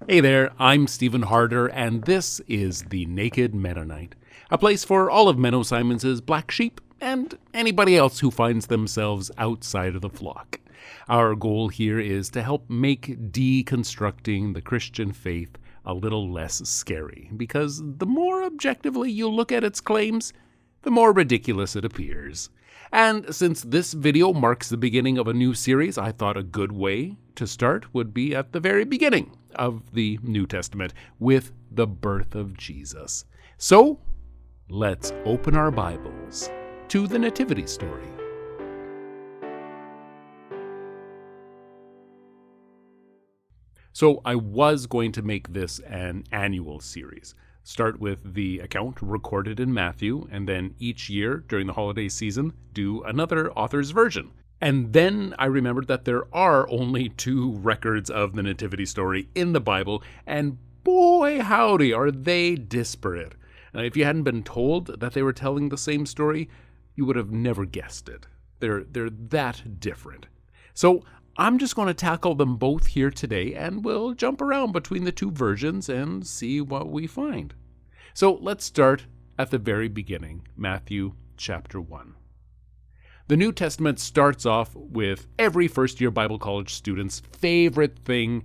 Hey there, I'm Stephen Harder, and this is The Naked Mennonite, a place for all of Menno Simons's black sheep and anybody else who finds themselves outside of the flock. Our goal here is to help make deconstructing the Christian faith a little less scary, because the more objectively you look at its claims, the more ridiculous it appears. And since this video marks the beginning of a new series, I thought a good way to start would be at the very beginning of the New Testament with the birth of Jesus. So, let's open our Bibles to the Nativity Story. So I was going to make this an annual series. Start with the account recorded in Matthew, and then each year during the holiday season, do another author's version. And then I remembered that there are only 2 records of the Nativity Story in the Bible, and boy howdy, are they disparate. If you hadn't been told that they were telling the same story, you would have never guessed it. They're that different. So I'm just going to tackle them both here today, and we'll jump around between the 2 versions and see what we find. So let's start at the very beginning, Matthew chapter 1. The New Testament starts off with every first-year Bible college student's favorite thing,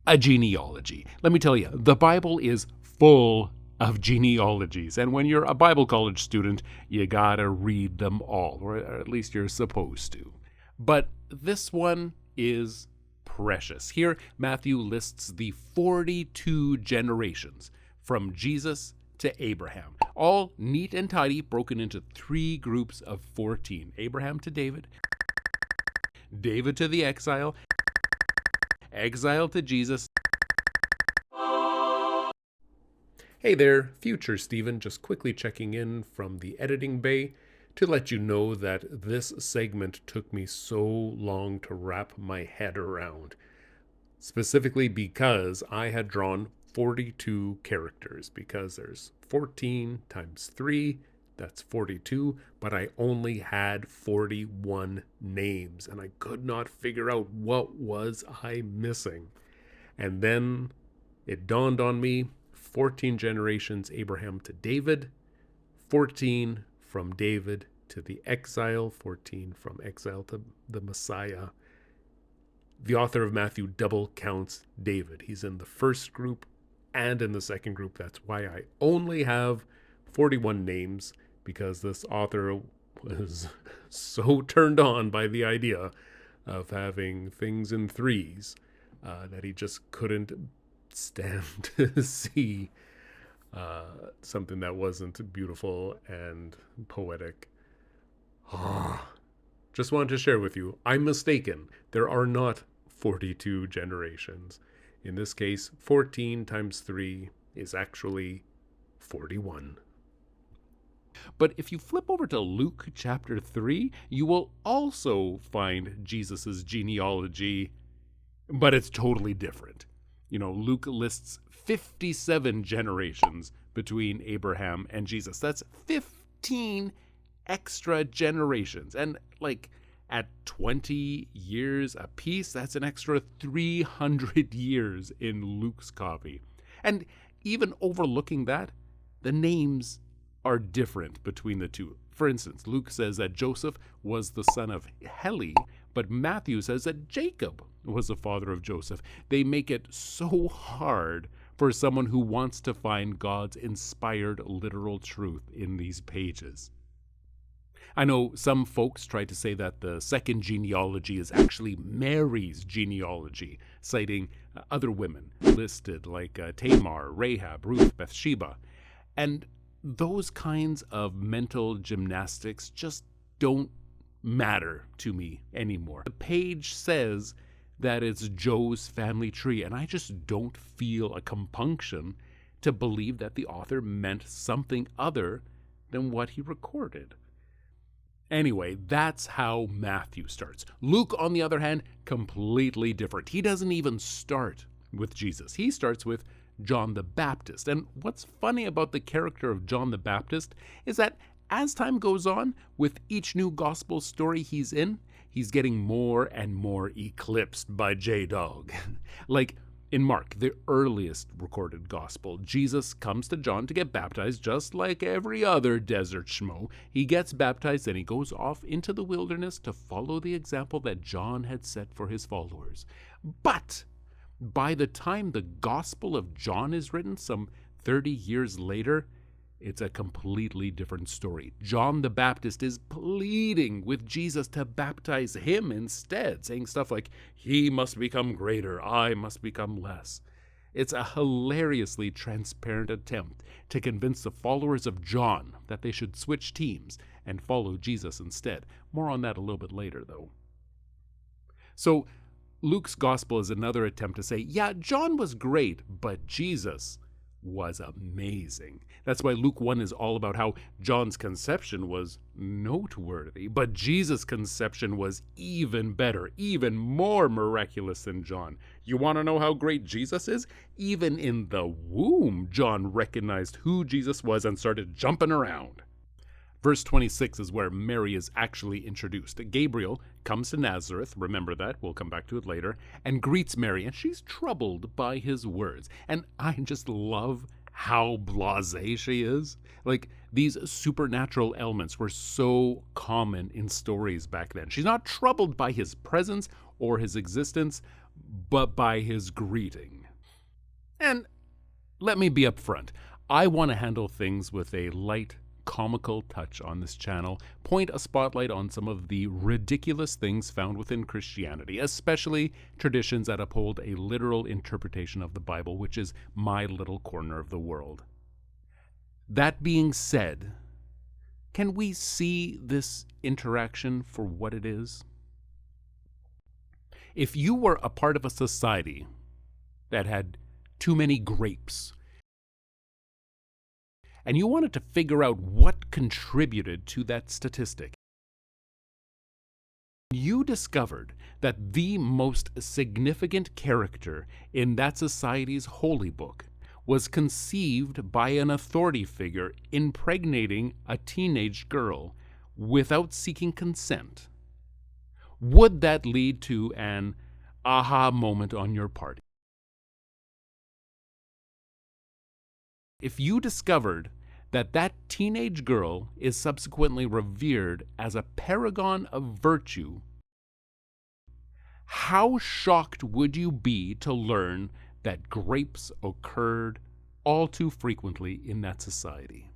a genealogy. Let me tell you, the Bible is full of genealogies, and when you're a Bible college student, you gotta read them all, or at least you're supposed to. But this one is precious. Here, Matthew lists the 42 generations from Jesus to Abraham, all neat and tidy, broken into 3 groups of 14. Abraham to David, David to the exile, exile to Jesus. Hey there, future Stephen, just quickly checking in from the editing bay to let you know that this segment took me so long to wrap my head around, specifically because I had drawn 42 characters, because there's 14 times 3, that's 42, but I only had 41 names, and I could not figure out what was I missing. And then it dawned on me, 14 generations Abraham to David, 14 from David to the exile, 14 from exile to the Messiah. The author of Matthew double counts David. He's in the first group and in the second group. That's why I only have 41 names, because this author was so turned on by the idea of having things in 3s that he just couldn't stand to see something that wasn't beautiful and poetic. Just wanted to share with you, I'm mistaken. There are not 42 generations. In this case, 14 times 3 is actually 41. But if you flip over to Luke chapter 3, you will also find Jesus' genealogy, but it's totally different. Luke lists 57 generations between Abraham and Jesus. That's 15 extra generations. And at 20 years apiece, that's an extra 300 years in Luke's copy. And even overlooking that, the names are different between the 2. For instance, Luke says that Joseph was the son of Heli, but Matthew says that Jacob was the father of Joseph. They make it so hard for someone who wants to find God's inspired literal truth in these pages. I know some folks try to say that the second genealogy is actually Mary's genealogy, citing other women listed like Tamar, Rahab, Ruth, Bathsheba. And those kinds of mental gymnastics just don't matter to me anymore. The page says that it's Joe's family tree, and I just don't feel a compunction to believe that the author meant something other than what he recorded. Anyway, that's how Matthew starts. Luke, on the other hand, completely different. He doesn't even start with Jesus. He starts with John the Baptist. And what's funny about the character of John the Baptist is that as time goes on, with each new gospel story he's in, he's getting more and more eclipsed by J-Dog. Like, In Mark, the earliest recorded gospel, Jesus comes to John to get baptized just like every other desert schmo. He gets baptized and he goes off into the wilderness to follow the example that John had set for his followers. But by the time the Gospel of John is written, some 30 years later, it's a completely different story. John the Baptist is pleading with Jesus to baptize him instead, saying stuff like, "He must become greater, I must become less." It's a hilariously transparent attempt to convince the followers of John that they should switch teams and follow Jesus instead. More on that a little bit later, though. So, Luke's gospel is another attempt to say, yeah, John was great, but Jesus was amazing. That's why Luke 1 is all about how John's conception was noteworthy, but Jesus' conception was even better, even more miraculous than John. You want to know how great Jesus is? Even in the womb, John recognized who Jesus was and started jumping around. Verse 26 is where Mary is actually introduced. Gabriel comes to Nazareth, remember that, we'll come back to it later, and greets Mary, and she's troubled by his words. And I just love how blasé she is. Like, these supernatural elements were so common in stories back then. She's not troubled by his presence or his existence, but by his greeting. And let me be upfront. I want to handle things with a light, comical touch on this channel, point a spotlight on some of the ridiculous things found within Christianity, especially traditions that uphold a literal interpretation of the Bible, which is my little corner of the world. That being said, can we see this interaction for what it is? If you were a part of a society that had too many grapes, and you wanted to figure out what contributed to that statistic, you discovered that the most significant character in that society's holy book was conceived by an authority figure impregnating a teenage girl without seeking consent. Would that lead to an aha moment on your part? If you discovered that that teenage girl is subsequently revered as a paragon of virtue, how shocked would you be to learn that grapes occurred all too frequently in that society?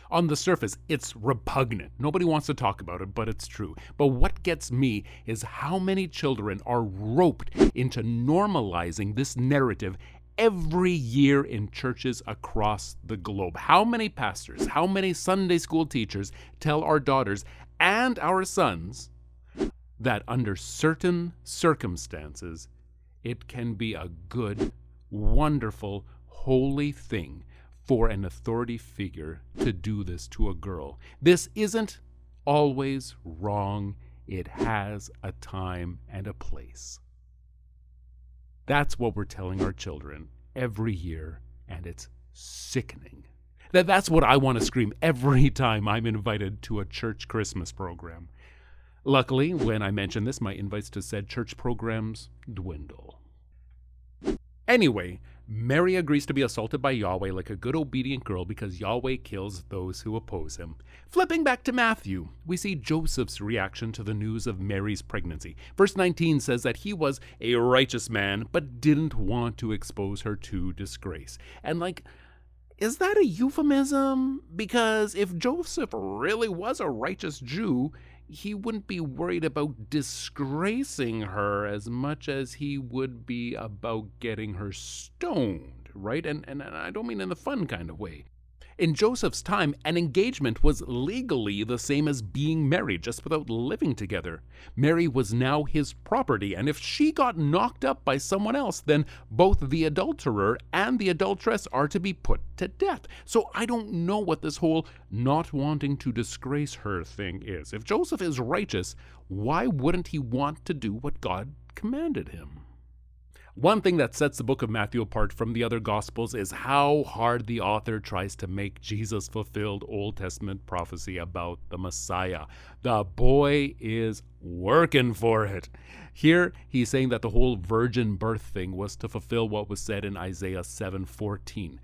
On the surface, it's repugnant. Nobody wants to talk about it, but it's true. But what gets me is how many children are roped into normalizing this narrative every year in churches across the globe. How many pastors, how many Sunday school teachers tell our daughters and our sons that under certain circumstances, it can be a good, wonderful, holy thing for an authority figure to do this to a girl. This isn't always wrong. It has a time and a place. That's what we're telling our children every year, and it's sickening. That's what I want to scream every time I'm invited to a church Christmas program. Luckily, when I mention this, my invites to said church programs dwindle. Anyway, Mary agrees to be assaulted by Yahweh like a good obedient girl because Yahweh kills those who oppose him. Flipping back to Matthew, we see Joseph's reaction to the news of Mary's pregnancy. Verse 19 says that he was a righteous man, but didn't want to expose her to disgrace. And is that a euphemism? Because if Joseph really was a righteous Jew, he wouldn't be worried about disgracing her as much as he would be about getting her stoned, right? And I don't mean in the fun kind of way. In Joseph's time, an engagement was legally the same as being married, just without living together. Mary was now his property, and if she got knocked up by someone else, then both the adulterer and the adulteress are to be put to death. So I don't know what this whole not wanting to disgrace her thing is. If Joseph is righteous, why wouldn't he want to do what God commanded him? One thing that sets the book of Matthew apart from the other Gospels is how hard the author tries to make Jesus fulfilled Old Testament prophecy about the Messiah. The boy is working for it. Here, he's saying that the whole virgin birth thing was to fulfill what was said in Isaiah 7:14.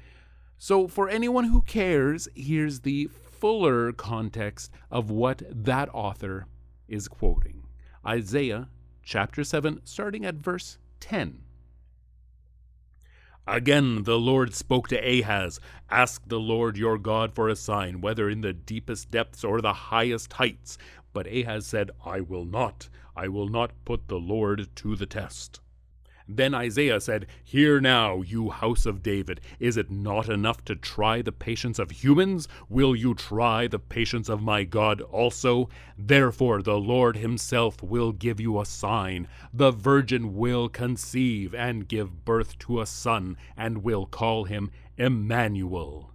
So for anyone who cares, here's the fuller context of what that author is quoting. Isaiah chapter 7, starting at verse 10. Again, the Lord spoke to Ahaz, "Ask the Lord your God for a sign, whether in the deepest depths or the highest heights." But Ahaz said, I will not put the Lord to the test. Then Isaiah said, Hear now, you house of David. Is it not enough to try the patience of humans? Will you try the patience of my God also? Therefore the Lord himself will give you a sign. The virgin will conceive and give birth to a son, and will call him Emmanuel.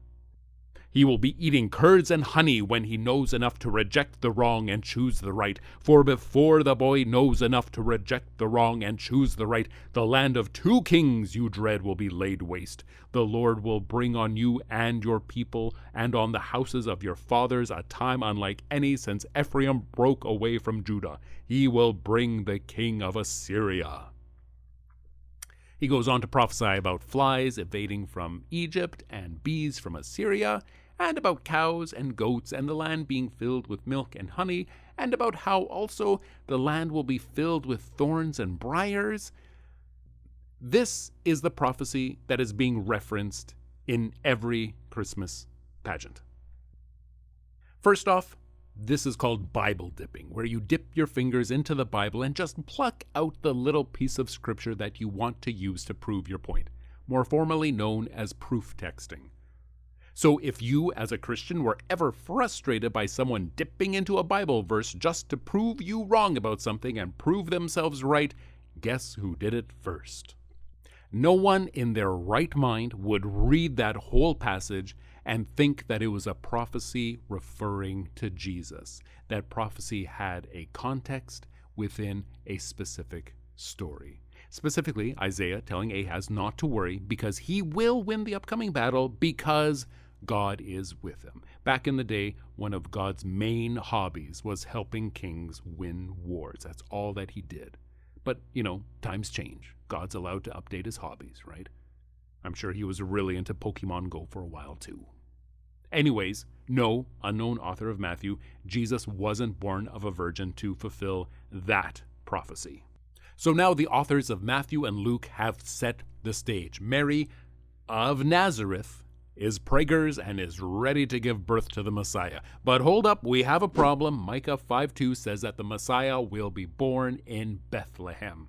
He will be eating curds and honey when he knows enough to reject the wrong and choose the right. For before the boy knows enough to reject the wrong and choose the right, the land of 2 kings you dread will be laid waste. The Lord will bring on you and your people and on the houses of your fathers a time unlike any since Ephraim broke away from Judah. He will bring the king of Assyria. He goes on to prophesy about flies evading from Egypt and bees from Assyria, and about cows and goats and the land being filled with milk and honey, and about how also the land will be filled with thorns and briars. This is the prophecy that is being referenced in every Christmas pageant. First off, this is called Bible dipping, where you dip your fingers into the Bible and just pluck out the little piece of scripture that you want to use to prove your point, more formally known as proof texting. So if you, as a Christian, were ever frustrated by someone dipping into a Bible verse just to prove you wrong about something and prove themselves right, guess who did it first? No one in their right mind would read that whole passage and think that it was a prophecy referring to Jesus. That prophecy had a context within a specific story. Specifically, Isaiah telling Ahaz not to worry because he will win the upcoming battle because God is with him. Back in the day, one of God's main hobbies was helping kings win wars. That's all that he did. But, times change. God's allowed to update his hobbies, right? I'm sure he was really into Pokemon Go for a while too. Anyways, no, unknown author of Matthew, Jesus wasn't born of a virgin to fulfill that prophecy. So now the authors of Matthew and Luke have set the stage. Mary of Nazareth is preggers and is ready to give birth to the Messiah. But hold up, we have a problem. Micah 5:2 says that the Messiah will be born in Bethlehem.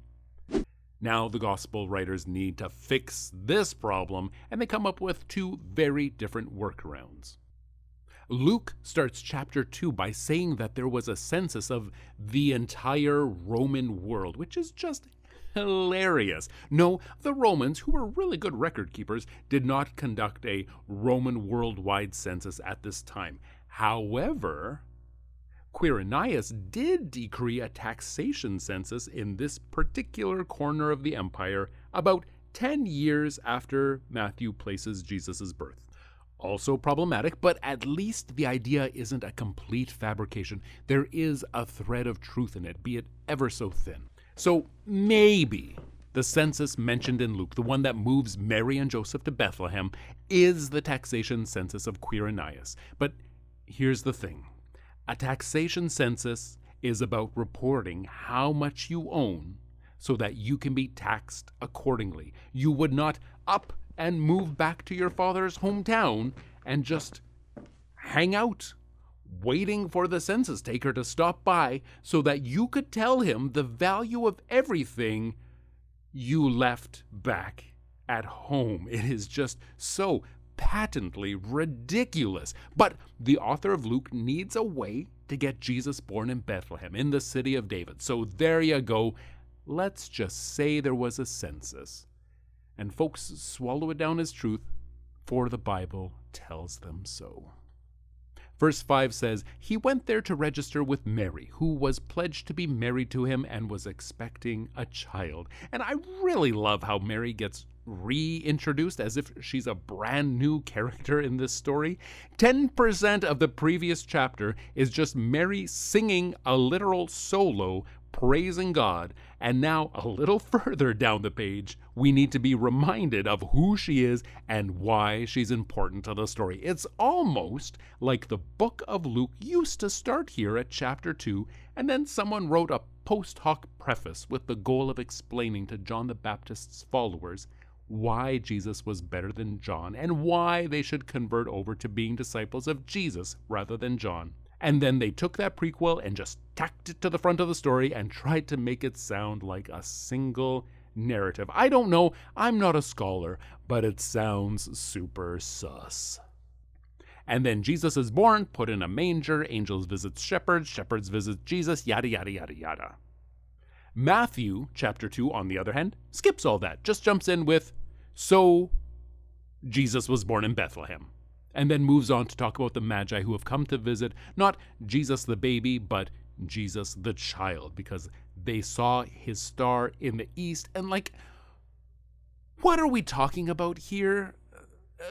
Now the gospel writers need to fix this problem, and they come up with 2 very different workarounds. Luke starts chapter 2 by saying that there was a census of the entire Roman world, which is just hilarious. No, the Romans, who were really good record keepers, did not conduct a Roman worldwide census at this time. However, Quirinius did decree a taxation census in this particular corner of the empire about 10 years after Matthew places Jesus' birth. Also problematic, but at least the idea isn't a complete fabrication. There is a thread of truth in it, be it ever so thin. So maybe the census mentioned in Luke, the one that moves Mary and Joseph to Bethlehem, is the taxation census of Quirinius. But here's the thing. A taxation census is about reporting how much you own so that you can be taxed accordingly. You would not up and move back to your father's hometown and just hang out, waiting for the census taker to stop by so that you could tell him the value of everything you left back at home. It is just so patently ridiculous. But the author of Luke needs a way to get Jesus born in Bethlehem, in the city of David. So there you go. Let's just say there was a census. And folks swallow it down as truth, for the Bible tells them so. Verse 5 says, "He went there to register with Mary, who was pledged to be married to him and was expecting a child." And I really love how Mary gets reintroduced as if she's a brand new character in this story. 10% of the previous chapter is just Mary singing a literal solo, praising God. And now, a little further down the page, we need to be reminded of who she is and why she's important to the story. It's almost like the book of Luke used to start here at chapter 2, and then someone wrote a post hoc preface with the goal of explaining to John the Baptist's followers why Jesus was better than John and why they should convert over to being disciples of Jesus rather than John. And then they took that prequel and just tacked it to the front of the story and tried to make it sound like a single narrative. I don't know, I'm not a scholar, but it sounds super sus. And then Jesus is born, put in a manger, angels visit shepherds, shepherds visit Jesus, yada, yada, yada, yada. Matthew, chapter 2, on the other hand, skips all that, just jumps in with, "So Jesus was born in Bethlehem," and then moves on to talk about the Magi who have come to visit not Jesus the baby, but Jesus the child, because they saw his star in the east. And like, what are we talking about here?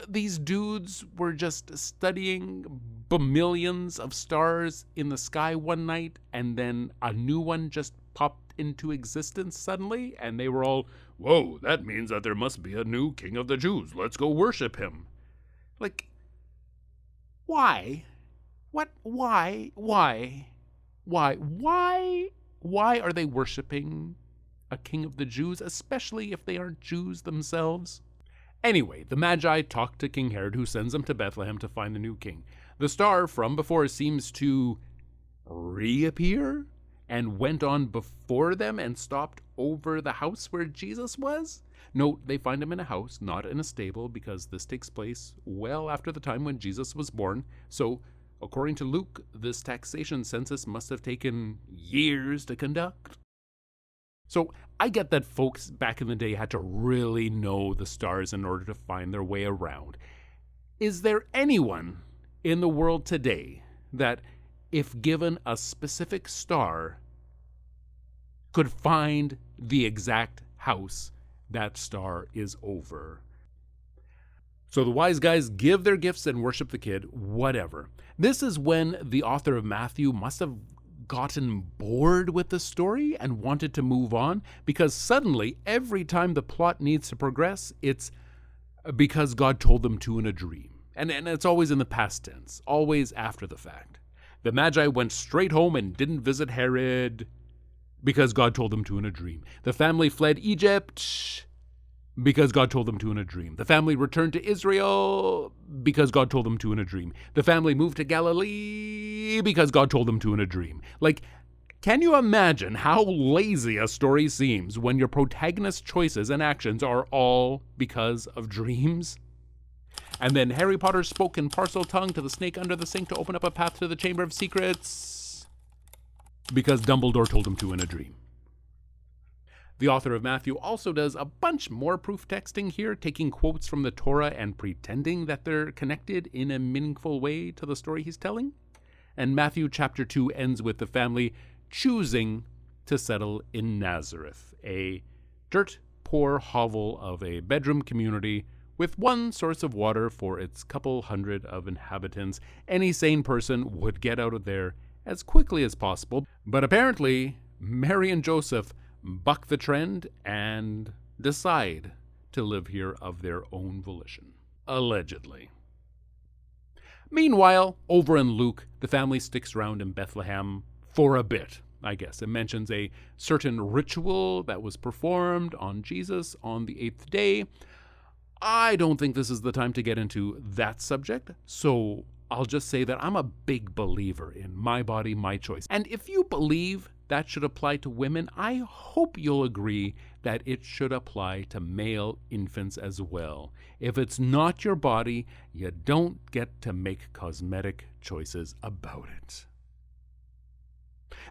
These dudes were just studying bamillions of stars in the sky one night, and then a new one just popped into existence suddenly, and they were all, "Whoa, that means that there must be a new king of the Jews. Let's go worship him." Like, why? What? Why are they worshiping a king of the Jews, especially if they aren't Jews themselves? Anyway, the Magi talk to King Herod, who sends them to Bethlehem to find the new king. The star from before seems to reappear and went on before them and stopped over the house where Jesus was. Note, they find him in a house, not in a stable, because this takes place well after the time when Jesus was born. So, according to Luke, this taxation census must have taken years to conduct. So, I get that folks back in the day had to really know the stars in order to find their way around. Is there anyone in the world today that, if given a specific star, could find the exact house that star is over? So the wise guys give their gifts and worship the kid, whatever. This is when the author of Matthew must have gotten bored with the story and wanted to move on, because suddenly, every time the plot needs to progress, it's because God told them to in a dream. And it's always in the past tense, always after the fact. The Magi went straight home and didn't visit Herod because God told them to in a dream. The family fled Egypt because God told them to in a dream. The family returned to Israel because God told them to in a dream. The family moved to Galilee because God told them to in a dream. Like, can you imagine how lazy a story seems when your protagonist's choices and actions are all because of dreams? And then Harry Potter spoke in parcel tongue to the snake under the sink to open up a path to the Chamber of Secrets because Dumbledore told him to in a dream. The author of Matthew also does a bunch more proof texting here, taking quotes from the Torah and pretending that they're connected in a meaningful way to the story he's telling. And Matthew chapter 2 ends with the family choosing to settle in Nazareth, a dirt-poor hovel of a bedroom community with one source of water for its couple hundred of inhabitants. Any sane person would get out of there as quickly as possible, but apparently Mary and Joseph buck the trend and decide to live here of their own volition. Allegedly. Meanwhile, over in Luke, the family sticks around in Bethlehem for a bit, I guess. It mentions a certain ritual that was performed on Jesus on the 8th day. I don't think this is the time to get into that subject, so I'll just say that I'm a big believer in my body, my choice. And if you believe that should apply to women, I hope you'll agree that it should apply to male infants as well. If it's not your body, you don't get to make cosmetic choices about it.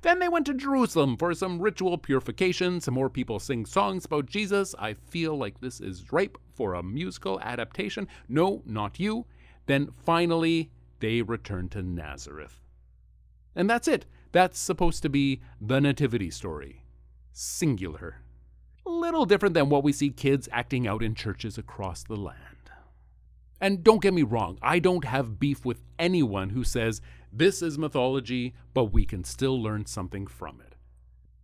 Then they went to Jerusalem for some ritual purification. Some more people sing songs about Jesus. I feel like this is ripe for a musical adaptation. No, not you. Then finally, they returned to Nazareth. And that's it. That's supposed to be the Nativity Story. Singular. A little different than what we see kids acting out in churches across the land. And don't get me wrong, I don't have beef with anyone who says this is mythology, but we can still learn something from it.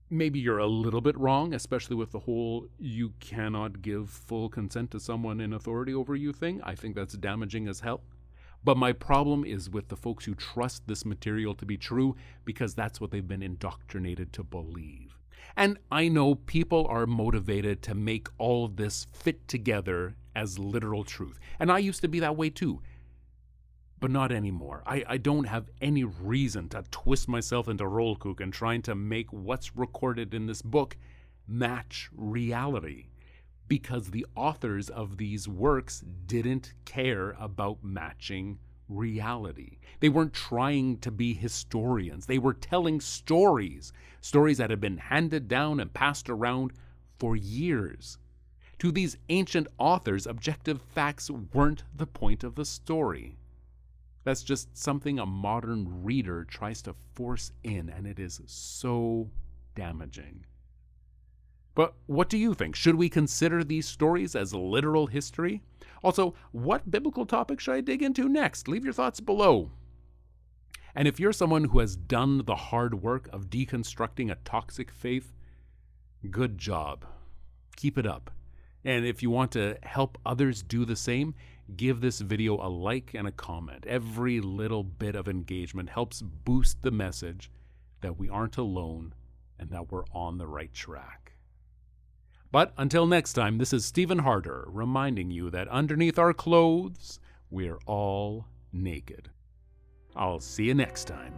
Maybe you're a little bit wrong, especially with the whole you cannot give full consent to someone in authority over you thing. I think that's damaging as hell. But my problem is with the folks who trust this material to be true because that's what they've been indoctrinated to believe. And I know people are motivated to make all of this fit together as literal truth. And I used to be that way too. But not anymore. I don't have any reason to twist myself into rollcook trying to make what's recorded in this book match reality. Because the authors of these works didn't care about matching reality. They weren't trying to be historians. They were telling stories that had been handed down and passed around for years. To these ancient authors, objective facts weren't the point of the story. That's just something a modern reader tries to force in, and it is so damaging. But what do you think? Should we consider these stories as literal history? Also, what biblical topic should I dig into next? Leave your thoughts below. And if you're someone who has done the hard work of deconstructing a toxic faith, good job. Keep it up. And if you want to help others do the same, give this video a like and a comment. Every little bit of engagement helps boost the message that we aren't alone and that we're on the right track. But until next time, this is Stephen Harder reminding you that underneath our clothes, we're all naked. I'll see you next time.